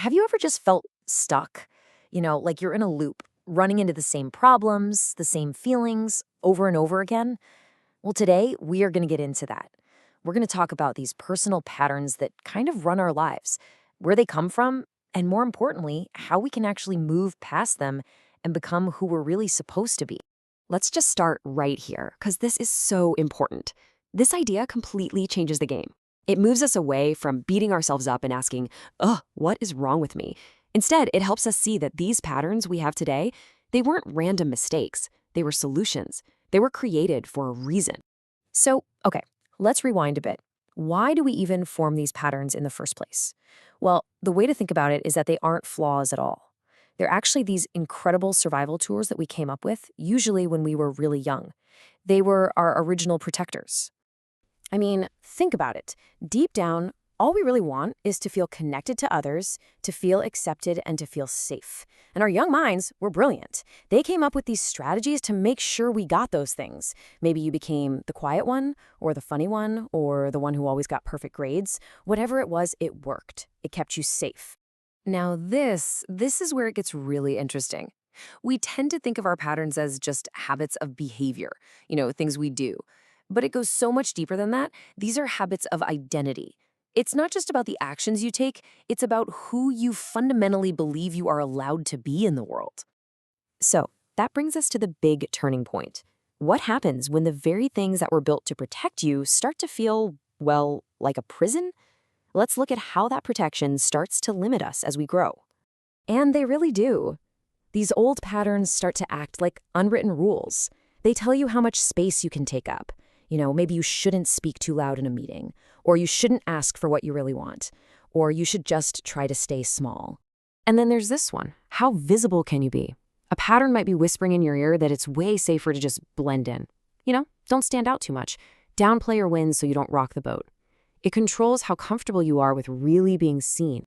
Have you ever just felt stuck? Like you're in a loop, running into the same problems, the same feelings over and over again? Well, today we are going to get into that. We're going to talk about these personal patterns that kind of run our lives, where they come from, and more importantly, how we can actually move past them and become who we're really supposed to be. Let's just start right here, because this is so important. This idea completely changes the game. It moves us away from beating ourselves up and asking, ugh, what is wrong with me? Instead, it helps us see that these patterns we have today, they weren't random mistakes. They were solutions. They were created for a reason. So, okay, let's rewind a bit. Why do we even form these patterns in the first place? Well, the way to think about it is that they aren't flaws at all. They're actually these incredible survival tools that we came up with, usually when we were really young. They were our original protectors. I mean, think about it. Deep down, all we really want is to feel connected to others, to feel accepted, and to feel safe. And our young minds were brilliant. They came up with these strategies to make sure we got those things. Maybe you became the quiet one, or the funny one, or the one who always got perfect grades. Whatever it was, it worked. It kept you safe. Now this is where it gets really interesting. We tend to think of our patterns as just habits of behavior, things we do. But it goes so much deeper than that. These are habits of identity. It's not just about the actions you take, it's about who you fundamentally believe you are allowed to be in the world. So, that brings us to the big turning point. What happens when the very things that were built to protect you start to feel, well, like a prison? Let's look at how that protection starts to limit us as we grow. And they really do. These old patterns start to act like unwritten rules. They tell you how much space you can take up. Maybe you shouldn't speak too loud in a meeting, or you shouldn't ask for what you really want, or you should just try to stay small. And then there's this one. How visible can you be? A pattern might be whispering in your ear that it's way safer to just blend in. Don't stand out too much. Downplay your wins so you don't rock the boat. It controls how comfortable you are with really being seen.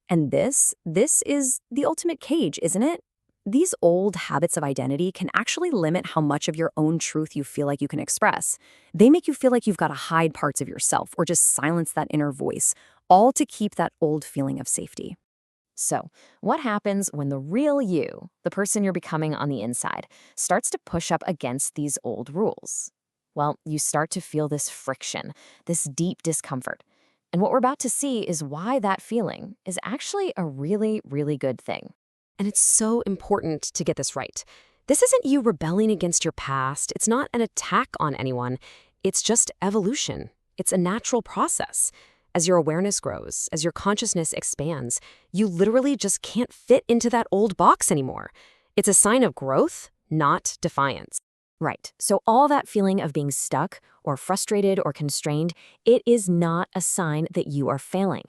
And this is the ultimate cage, isn't it? These old habits of identity can actually limit how much of your own truth you feel like you can express. They make you feel like you've got to hide parts of yourself or just silence that inner voice, all to keep that old feeling of safety. So, what happens when the real you, the person you're becoming on the inside, starts to push up against these old rules? Well, you start to feel this friction, this deep discomfort. And what we're about to see is why that feeling is actually a really, really good thing. And it's so important to get this right. This isn't you rebelling against your past. It's not an attack on anyone. It's just evolution. It's a natural process. As your awareness grows, as your consciousness expands, you literally just can't fit into that old box anymore. It's a sign of growth, not defiance. Right. So all that feeling of being stuck or frustrated or constrained, it is not a sign that you are failing.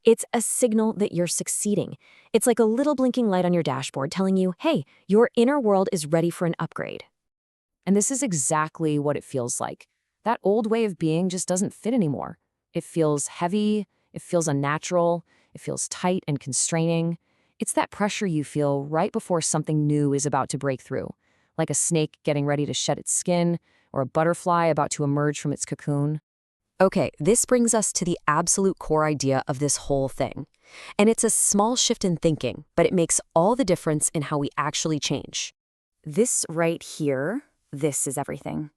It's a signal that you're succeeding. It's like a little blinking light on your dashboard telling you, hey, your inner world is ready for an upgrade. And this is exactly what it feels like. That old way of being just doesn't fit anymore. It feels heavy, it feels unnatural, it feels tight and constraining. It's that pressure you feel right before something new is about to break through, like a snake getting ready to shed its skin or a butterfly about to emerge from its cocoon. Okay, this brings us to the absolute core idea of this whole thing. And it's a small shift in thinking, but it makes all the difference in how we actually change. This right here, this is everything.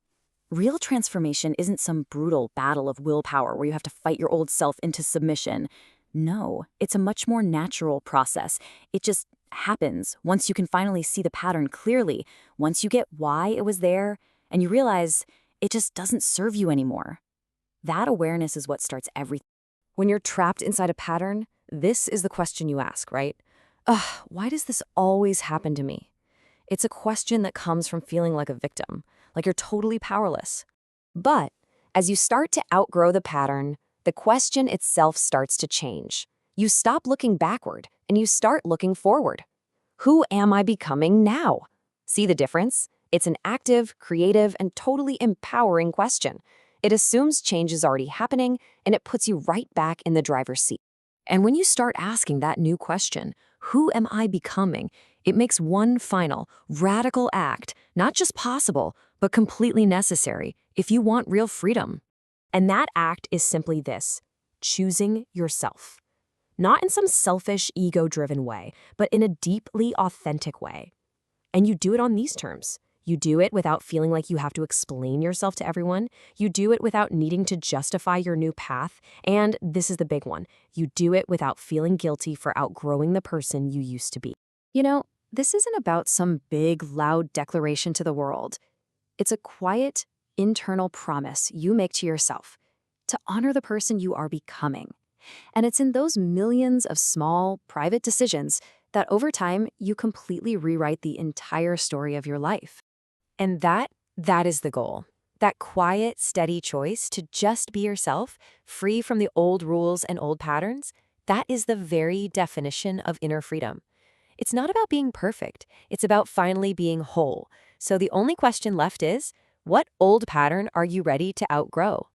Real transformation isn't some brutal battle of willpower where you have to fight your old self into submission. No, it's a much more natural process. It just happens once you can finally see the pattern clearly, once you get why it was there, and you realize it just doesn't serve you anymore. That awareness is what starts everything. When you're trapped inside a pattern, this is the question you ask, right? Ugh, why does this always happen to me? It's a question that comes from feeling like a victim, like you're totally powerless. But as you start to outgrow the pattern, the question itself starts to change. You stop looking backward and you start looking forward. Who am I becoming now? See the difference? It's an active, creative, and totally empowering question. It assumes change is already happening, and it puts you right back in the driver's seat. And when you start asking that new question, who am I becoming? It makes one final, radical act, not just possible, but completely necessary if you want real freedom. And that act is simply this: choosing yourself. Not in some selfish, ego-driven way, but in a deeply authentic way. And you do it on these terms. You do it without feeling like you have to explain yourself to everyone. You do it without needing to justify your new path. And this is the big one. You do it without feeling guilty for outgrowing the person you used to be. You know, this isn't about some big, loud declaration to the world. It's a quiet, internal promise you make to yourself to honor the person you are becoming. And it's in those millions of small, private decisions that over time you completely rewrite the entire story of your life. And that is the goal. That quiet, steady choice to just be yourself, free from the old rules and old patterns, that is the very definition of inner freedom. It's not about being perfect. It's about finally being whole. So the only question left is, what old pattern are you ready to outgrow?